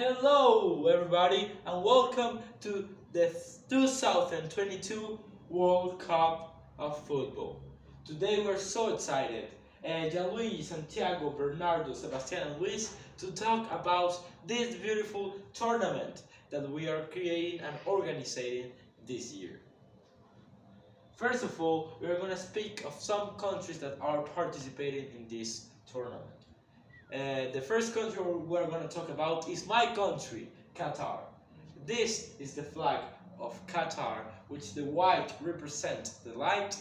Hello, everybody, and welcome to the 2022 World Cup of Football. Today we're so excited, Gianluigi, Santiago, Bernardo, Sebastian, and Luis, to talk about this beautiful tournament that we are creating and organizing this year. First of all, we are going to speak of some countries that are participating in this tournament. The first country we're going to talk about is my country, Qatar. This is the flag of Qatar, which the white represents the light,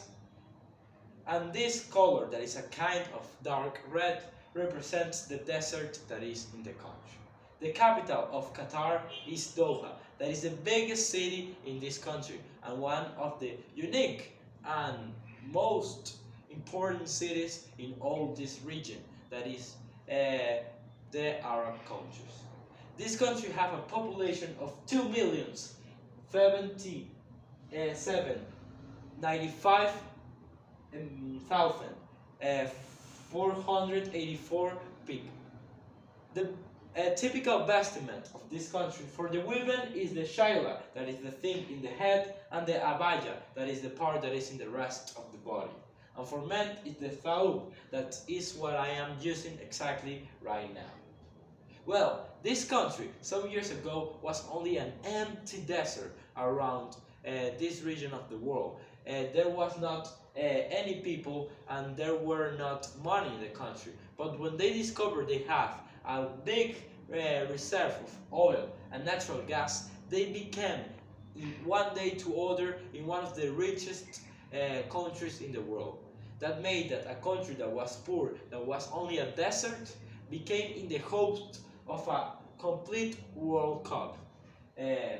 and this color, that is a kind of dark red, represents the desert that is in the country. The capital of Qatar is Doha, that is the biggest city in this country and one of the unique and most important cities in all this region, that is the Arab countries. This country have a population of 2,075,484 people. The typical vestment of this country for the women is the shaila, that is the thing in the head, and the abaya, that is the part that is in the rest of the body. And for men, it's the thawb, that is what I am using exactly right now. Well, this country, some years ago, was only an empty desert around this region of the world. There was not any people and there were not money in the country. But when they discovered they have a big reserve of oil and natural gas, they became, in one day to other, in one of the richest countries in the world. That made that a country that was poor, that was only a desert, became in the host of a complete World Cup. In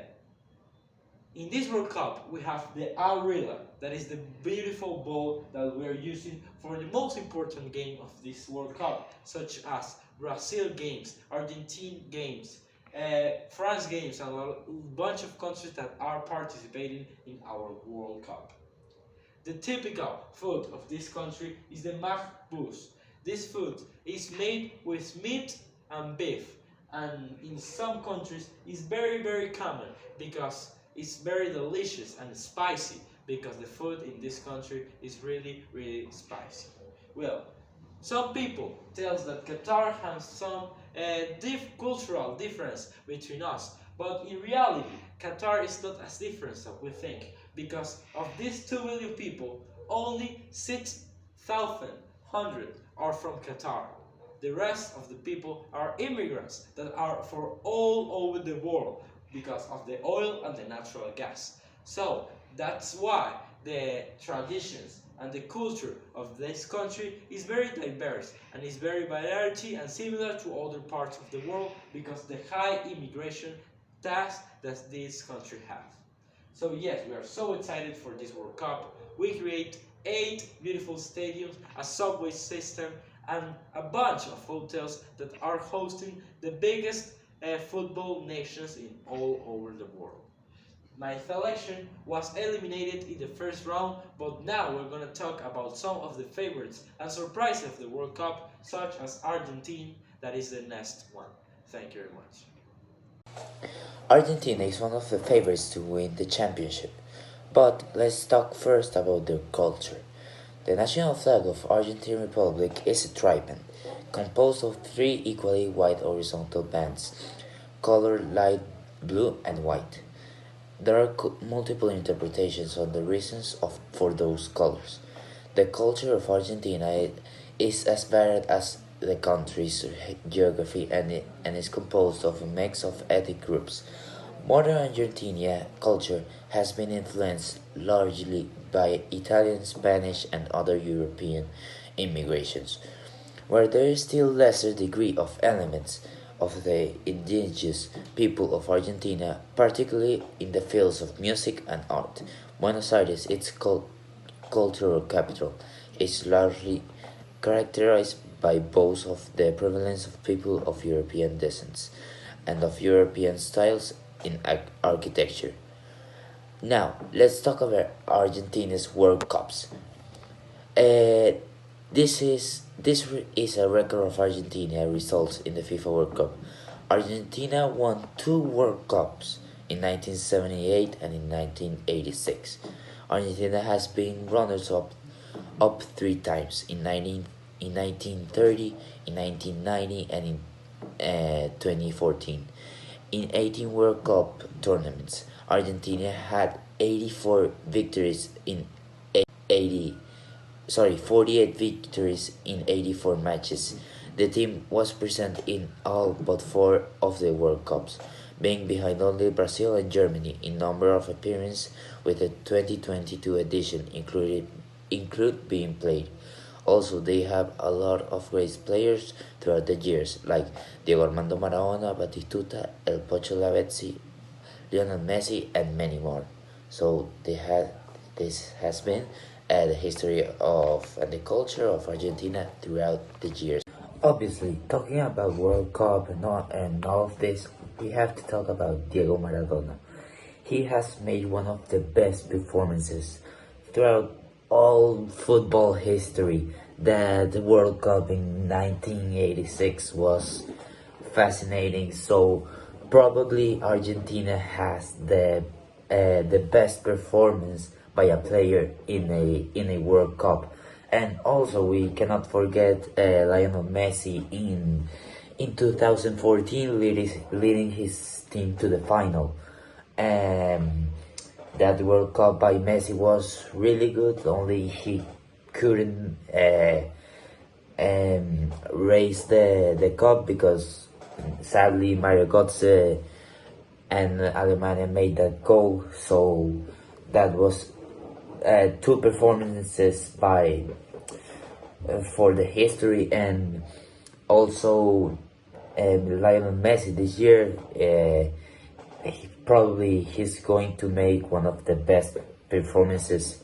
this World Cup, we have the Arilla, that is the beautiful ball that we are using for the most important game of this World Cup, such as Brazil games, Argentine games, France games, and a bunch of countries that are participating in our World Cup. The typical food of this country is the makbous. This food is made with meat and beef, and in some countries it's very common because it's very delicious and spicy, because the food in this country is really spicy. Well, some people tell us that Qatar has some cultural difference between us, but in reality Qatar is not as different as we think, because of these 2 million people, only 6,100 are from Qatar. The rest of the people are immigrants that are from all over the world because of the oil and the natural gas. So that's why the traditions and the culture of this country is very diverse and is very variety and similar to other parts of the world because the high immigration tax that this country has. So yes, we are so excited for this World Cup. We create 8 beautiful stadiums, a subway system, and a bunch of hotels that are hosting the biggest football nations in all over the world. My selection was eliminated in the first round, but now we're going to talk about some of the favorites and surprises of the World Cup, such as Argentina, that is the next one. Thank you very much. Argentina is one of the favorites to win the championship, but let's talk first about their culture. The national flag of Argentine Republic is a triband, composed of 3 equally wide horizontal bands, colored light blue and white. There are multiple interpretations on the reasons for those colors. The culture of Argentina is as varied as the country's geography and is composed of a mix of ethnic groups. Modern Argentina culture has been influenced largely by Italian, Spanish, and other European immigrations, where there is still lesser degree of elements of the indigenous people of Argentina, particularly in the fields of music and art. Buenos Aires, its cultural capital, is largely characterized by both of the prevalence of people of European descent and of European styles in architecture. Now, let's talk about Argentina's World Cups. This is a record of Argentina results in the FIFA World Cup. Argentina won two World Cups in 1978 and in 1986. Argentina has been runners up three times in 1930, in 1990, and in 2014. In 18 World Cup tournaments, Argentina had 84 victories in 80 48 victories in 84 matches. The team was present in all but four of the World Cups, being behind only Brazil and Germany in number of appearances, with the 2022 edition include being played. Also, they have a lot of great players throughout the years, like Diego Armando Maradona, Batistuta, El Pocho Lavezzi, Lionel Messi, and many more. So this has been the history of and the culture of Argentina throughout the years. Obviously, talking about World Cup and all of this, we have to talk about Diego Maradona. He has made one of the best performances throughout all football history. That the World Cup in 1986 was fascinating. So probably Argentina has the best performance by a player in a World Cup. And also we cannot forget Lionel Messi in 2014 leading his team to the final. That World Cup by Messi was really good, only he couldn't raise the cup because sadly Mario Götze and Alemania made that goal. So that was two performances by for the history. And also Lionel Messi this year, he's going to make one of the best performances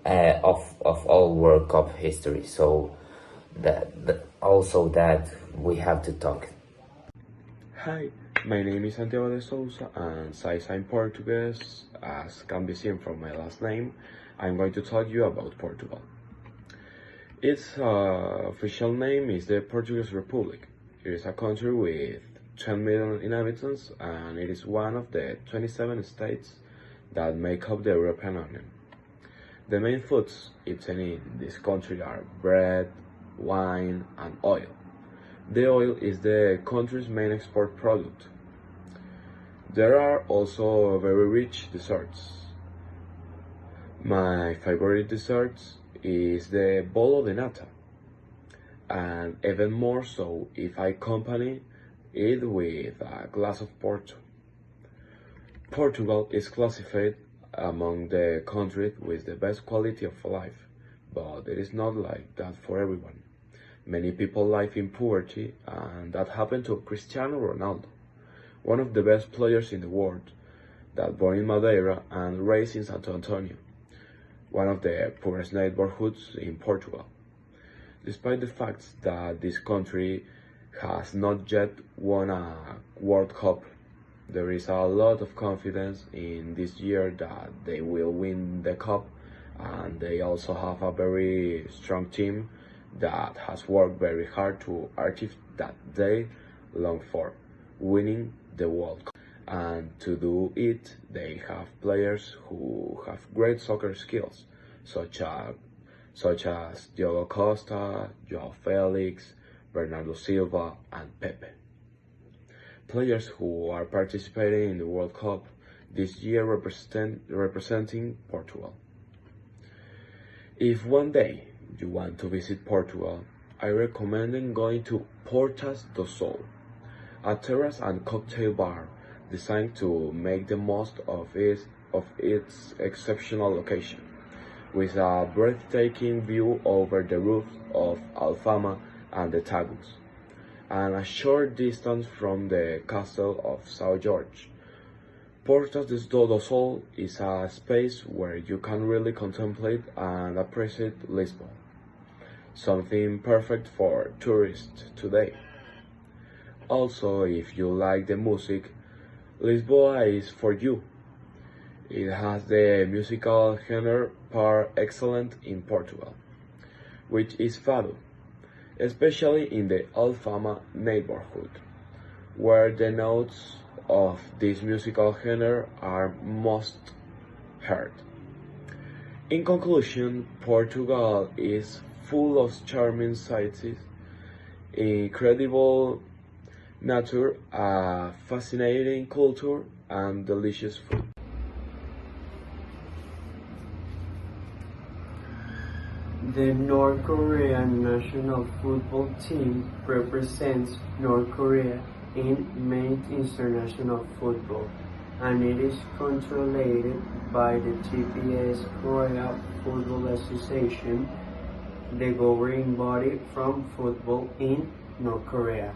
of all World Cup history. So that we have to talk. Hi, my name is Santiago de Sousa, and since I'm Portuguese, as can be seen from my last name, I'm going to talk you about Portugal. Its official name is the Portuguese Republic. It is a country with 10 million inhabitants, and it is one of the 27 states that make up the European Union. The main foods eaten in this country are bread, wine, and oil. The oil is the country's main export product. There are also very rich desserts. My favorite dessert is the bolo de nata, and even more so if I accompany it with a glass of Porto. Portugal is classified among the countries with the best quality of life, but it is not like that for everyone. Many people live in poverty, and that happened to Cristiano Ronaldo, one of the best players in the world, that born in Madeira and raised in Santo Antonio, one of the poorest neighborhoods in Portugal. Despite the fact that this country has not yet won a World Cup, there is a lot of confidence in this year that they will win the cup, and they also have a very strong team that has worked very hard to achieve that they long for, winning the World Cup. And to do it, they have players who have great soccer skills, such as Diogo Costa, João Felix, Bernardo Silva, and Pepe. Players who are participating in the World Cup this year representing Portugal. If one day you want to visit Portugal, I recommend going to Portas do Sol, a terrace and cocktail bar designed to make the most of its exceptional location, with a breathtaking view over the roofs of Alfama and the Tagus, and a short distance from the castle of São Jorge. Portas do Sol is a space where you can really contemplate and appreciate Lisbon, something perfect for tourists today. Also, if you like the music, Lisboa is for you. It has the musical genre par excellence in Portugal, which is fado, especially in the Alfama neighborhood, where the notes of this musical genre are most heard. In conclusion, Portugal is full of charming sights, incredible nature, a fascinating culture, and delicious food. The North Korean national football team represents North Korea in men's international football, and it is controlled by the TPS Korea Football Association, the governing body from football in North Korea.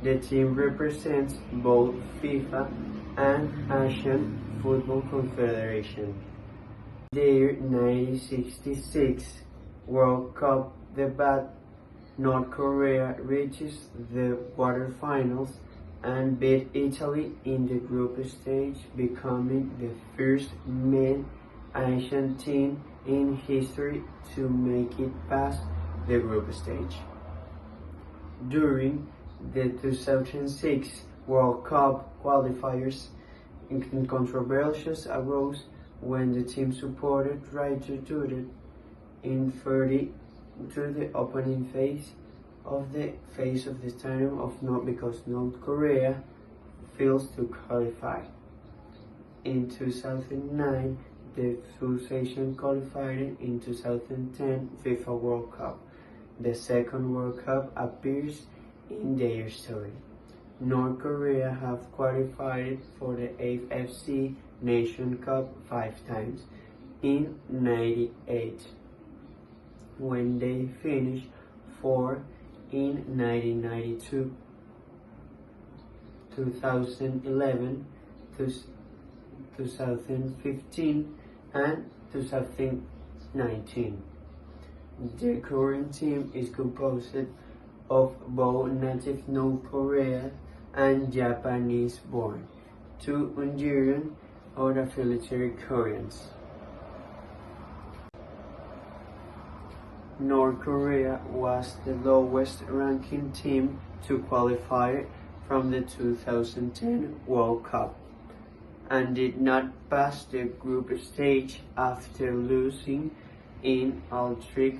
The team represents both FIFA and Asian Football Confederation. Their 1966 World Cup debut, North Korea reaches the quarterfinals and beat Italy in the group stage, becoming the first men Asian team in history to make it past the group stage. During the 2006 World Cup qualifiers, controversies arose when the team supported Reyes in 30 to the opening phase of the stadium of North because North Korea fails to qualify. In 2009, the Sousa qualified in 2010 FIFA World Cup. The second World Cup appears in their story. North Korea have qualified for the AFC Nation Cup 5 times in 98, when they finished 4th in 1992, 2011, 2015, and 2019. The current team is composed of both native North Korea and Japanese born, 2 Hungarian or affiliated Koreans. North Korea was the lowest ranking team to qualify from the 2010 World Cup and did not pass the group stage after losing in all 3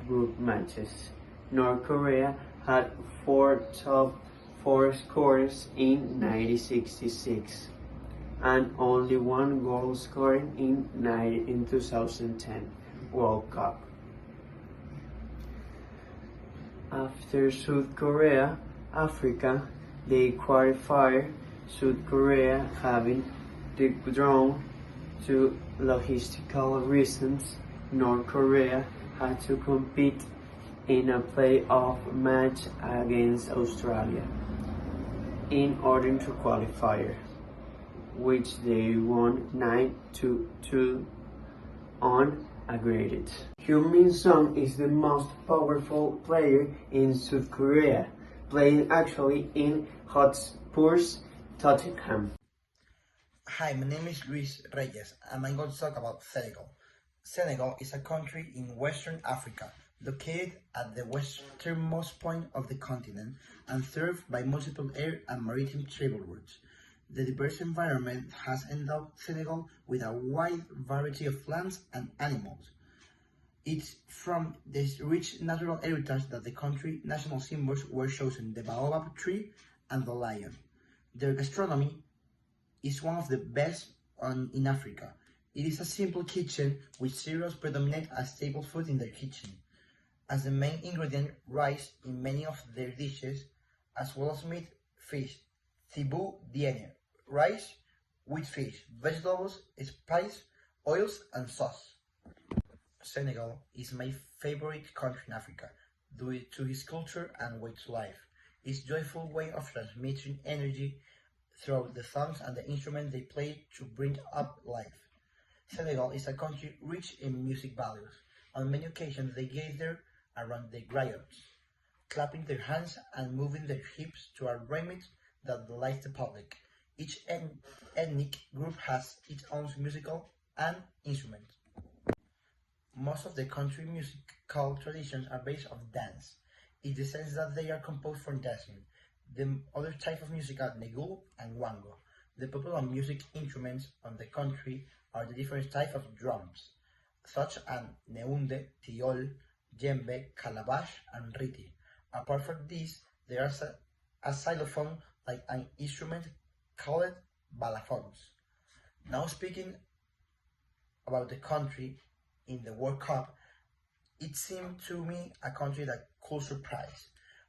group matches. North Korea had 4 top 4 scorers in 1966 and only 1 goal scored in 2010 World Cup. After South Korea, Africa, they qualified. South Korea having withdrawn to logistical reasons. North Korea had to compete in a playoff match against Australia in order to qualify, which they won 9-2 on aggregate. Heung-min Son is the most powerful player in South Korea, playing actually in Hotspur's Tottenham. Hi, my name is Reyes, and I'm going to talk about Senegal. Senegal is a country in Western Africa, located at the westernmost point of the continent and served by multiple air and maritime travel routes. The diverse environment has endowed Senegal with a wide variety of plants and animals. It's from this rich natural heritage that the country's national symbols were chosen: the baobab tree and the lion. Their gastronomy is one of the best in Africa. It is a simple kitchen with cereals predominate as staple food in their kitchen. As the main ingredient, rice in many of their dishes, as well as meat, fish, thibu diene, rice with fish, vegetables, spice, oils, and sauce. Senegal is my favorite country in Africa due to its culture and way to life. Its joyful way of transmitting energy through the songs and the instruments they play to bring up life. Senegal is a country rich in music values. On many occasions they gather around the griots, clapping their hands and moving their hips to a rhythm that delights the public. Each ethnic group has its own musical and instruments. Most of the country musical traditions are based on dance, in the sense that they are composed for dancing. The other type of music are negul and wango. The popular music instruments on the country are the different types of drums, such as neunde, tiol, djembe, calabash, and riti. Apart from this, there is a xylophone like an instrument called balafons. Now speaking about the country in the World Cup, it seemed to me a country that could surprise.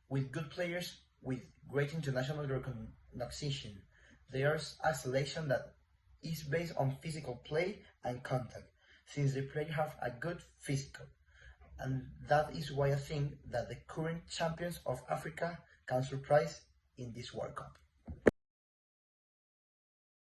With good players, with great international recognition, there's a selection that is based on physical play and contact, since the players have a good physical. And that is why I think that the current champions of Africa can surprise in this World Cup.